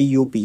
TUP،